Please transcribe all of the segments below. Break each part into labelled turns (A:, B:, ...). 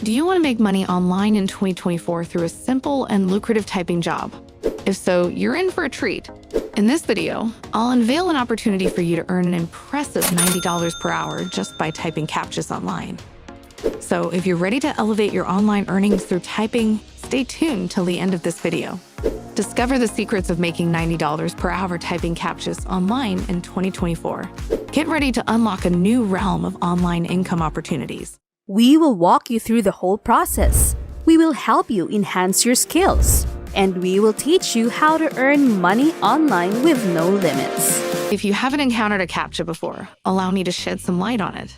A: Do you want to make money online in 2024 through a simple and lucrative typing job? If so, you're in for a treat. In this video, I'll unveil an opportunity for you to earn an impressive $90 per hour just by typing CAPTCHAs online. So if you're ready to elevate your online earnings through typing, stay tuned till the end of this video. Discover the secrets of making $90 per hour typing CAPTCHAs online in 2024. Get ready to unlock a new realm of online income opportunities.
B: We will walk you through the whole process. We will help you enhance your skills. And we will teach you how to earn money online with no limits.
A: If you haven't encountered a CAPTCHA before, allow me to shed some light on it.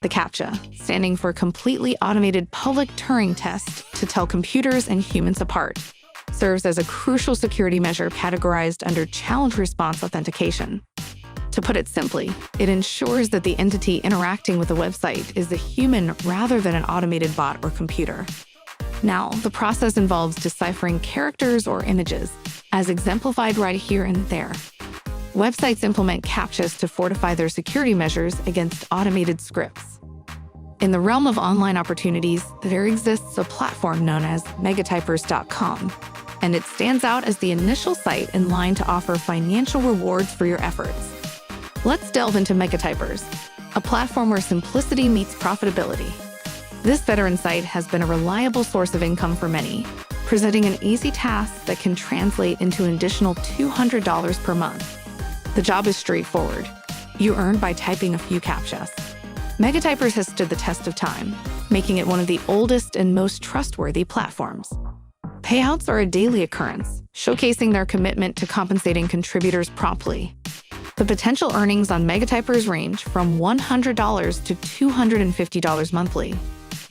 A: The CAPTCHA, standing for Completely Automated Public Turing Test to tell computers and humans apart, serves as a crucial security measure categorized under challenge response authentication. To put it simply, it ensures that the entity interacting with the website is a human rather than an automated bot or computer. Now, the process involves deciphering characters or images, as exemplified right here and there. Websites implement CAPTCHAs to fortify their security measures against automated scripts. In the realm of online opportunities, there exists a platform known as megatypers.com, and it stands out as the initial site in line to offer financial rewards for your efforts. Let's delve into Megatypers, a platform where simplicity meets profitability. This veteran site has been a reliable source of income for many, presenting an easy task that can translate into an additional $200 per month. The job is straightforward. You earn by typing a few CAPTCHAs. Megatypers has stood the test of time, making it one of the oldest and most trustworthy platforms. Payouts are a daily occurrence, showcasing their commitment to compensating contributors promptly. The potential earnings on Megatypers range from $100 to $250 monthly,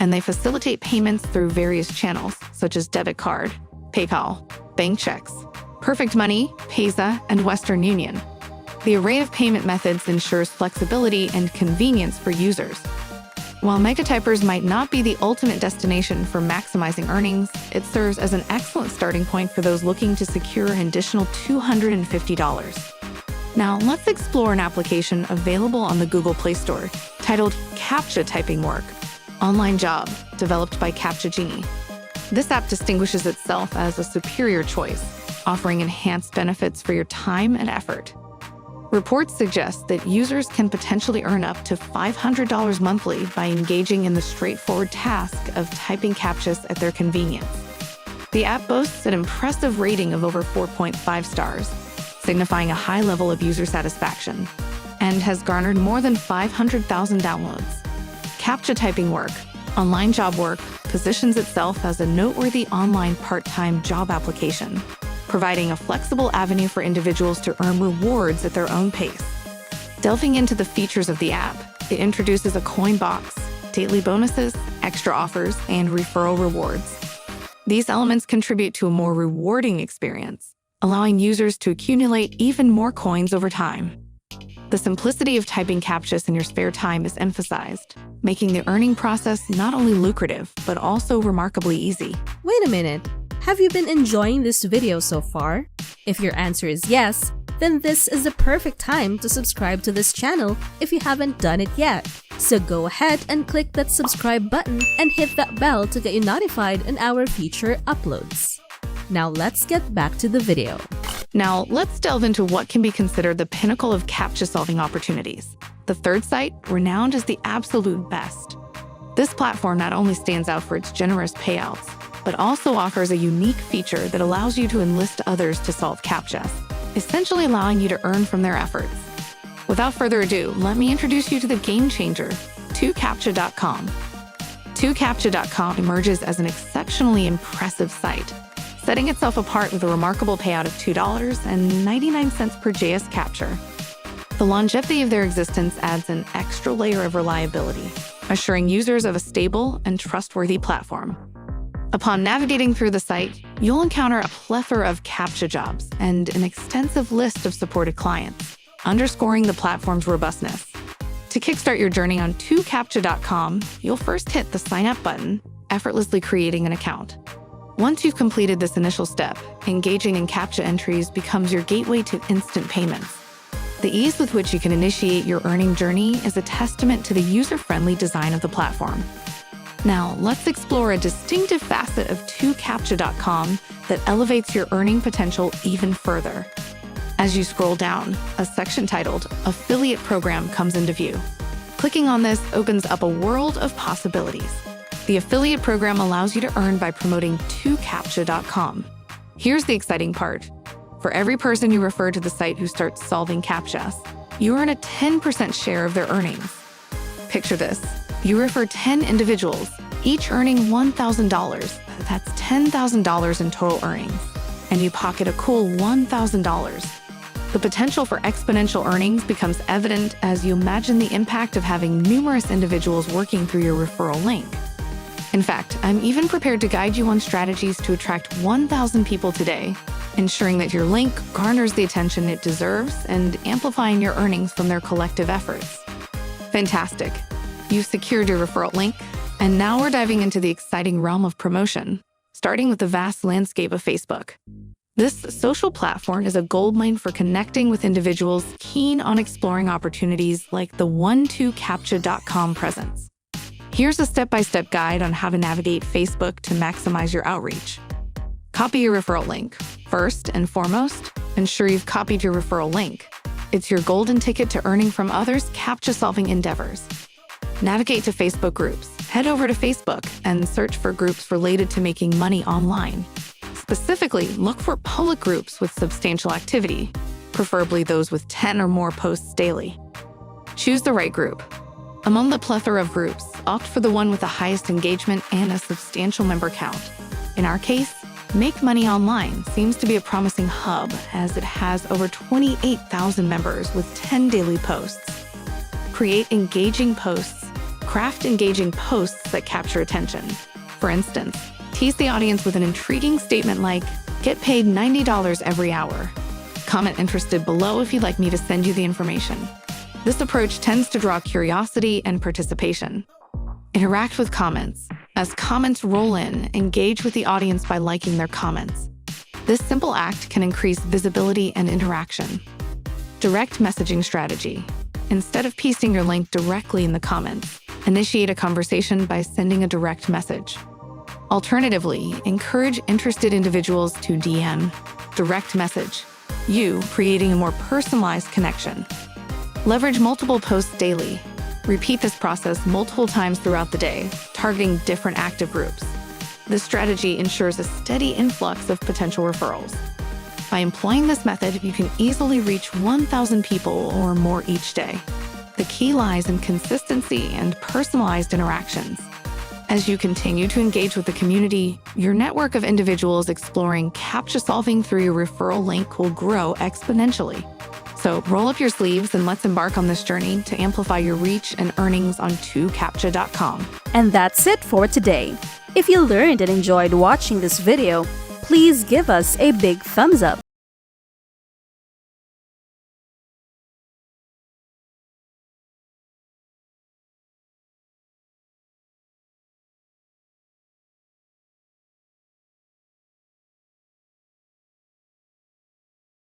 A: and they facilitate payments through various channels such as debit card, PayPal, bank checks, Perfect Money, Payza, and Western Union. The array of payment methods ensures flexibility and convenience for users. While Megatypers might not be the ultimate destination for maximizing earnings, it serves as an excellent starting point for those looking to secure an additional $250. Now, let's explore an application available on the Google Play Store titled CAPTCHA Typing Work, Online Job, developed by CAPTCHA Genie. This app distinguishes itself as a superior choice, offering enhanced benefits for your time and effort. Reports suggest that users can potentially earn up to $500 monthly by engaging in the straightforward task of typing CAPTCHAs at their convenience. The app boasts an impressive rating of over 4.5 stars, signifying a high level of user satisfaction, and has garnered more than 500,000 downloads. CAPTCHA Typing Work, Online Job Work, positions itself as a noteworthy online part-time job application, providing a flexible avenue for individuals to earn rewards at their own pace. Delving into the features of the app, it introduces a coin box, daily bonuses, extra offers, and referral rewards. These elements contribute to a more rewarding experience, allowing users to accumulate even more coins over time. The simplicity of typing CAPTCHAs in your spare time is emphasized, making the earning process not only lucrative, but also remarkably easy.
B: Wait a minute. Have you been enjoying this video so far? If your answer is yes, then this is the perfect time to subscribe to this channel if you haven't done it yet. So go ahead and click that subscribe button and hit that bell to get you notified on our future uploads. Now let's get back to the video.
A: Now let's delve into what can be considered the pinnacle of CAPTCHA solving opportunities. The third site, renowned as the absolute best. This platform not only stands out for its generous payouts, but also offers a unique feature that allows you to enlist others to solve CAPTCHAs, essentially allowing you to earn from their efforts. Without further ado, let me introduce you to the game changer, 2CAPTCHA.com. 2CAPTCHA.com emerges as an exceptionally impressive site, setting itself apart with a remarkable payout of $2.99 per JS capture. The longevity of their existence adds an extra layer of reliability, assuring users of a stable and trustworthy platform. Upon navigating through the site, you'll encounter a plethora of CAPTCHA jobs and an extensive list of supported clients, underscoring the platform's robustness. To kickstart your journey on 2CAPTCHA.com, you'll first hit the Sign Up button, effortlessly creating an account. Once you've completed this initial step, engaging in CAPTCHA entries becomes your gateway to instant payments. The ease with which you can initiate your earning journey is a testament to the user-friendly design of the platform. Now, let's explore a distinctive facet of 2CAPTCHA.com that elevates your earning potential even further. As you scroll down, a section titled Affiliate Program comes into view. Clicking on this opens up a world of possibilities. The affiliate program allows you to earn by promoting 2CAPTCHA.com. Here's the exciting part. For every person you refer to the site who starts solving CAPTCHAs, you earn a 10% share of their earnings. Picture this. You refer 10 individuals, each earning $1,000. That's $10,000 in total earnings. And you pocket a cool $1,000. The potential for exponential earnings becomes evident as you imagine the impact of having numerous individuals working through your referral link. In fact, I'm even prepared to guide you on strategies to attract 1,000 people today, ensuring that your link garners the attention it deserves and amplifying your earnings from their collective efforts. Fantastic. You've secured your referral link, and now we're diving into the exciting realm of promotion, starting with the vast landscape of Facebook. This social platform is a goldmine for connecting with individuals keen on exploring opportunities like the 2CAPTCHA.com presence. Here's a step-by-step guide on how to navigate Facebook to maximize your outreach. Copy your referral link. First and foremost, ensure you've copied your referral link. It's your golden ticket to earning from others' CAPTCHA-solving endeavors. Navigate to Facebook groups. Head over to Facebook and search for groups related to making money online. Specifically, look for public groups with substantial activity, preferably those with 10 or more posts daily. Choose the right group. Among the plethora of groups, opt for the one with the highest engagement and a substantial member count. In our case, Make Money Online seems to be a promising hub as it has over 28,000 members with 10 daily posts. Create engaging posts. Craft engaging posts that capture attention. For instance, tease the audience with an intriguing statement like, "Get paid $90 every hour." Comment interested below if you'd like me to send you the information. This approach tends to draw curiosity and participation. Interact with comments. As comments roll in, engage with the audience by liking their comments. This simple act can increase visibility and interaction. Direct messaging strategy. Instead of pasting your link directly in the comments, initiate a conversation by sending a direct message. Alternatively, encourage interested individuals to DM, direct message, you creating a more personalized connection. Leverage multiple posts daily. Repeat this process multiple times throughout the day, targeting different active groups. This strategy ensures a steady influx of potential referrals. By employing this method, you can easily reach 1,000 people or more each day. The key lies in consistency and personalized interactions. As you continue to engage with the community, your network of individuals exploring CAPTCHA solving through your referral link will grow exponentially. So roll up your sleeves and let's embark on this journey to amplify your reach and earnings on 2CAPTCHA.com.
B: And that's it for today. If you learned and enjoyed watching this video, please give us a big thumbs up.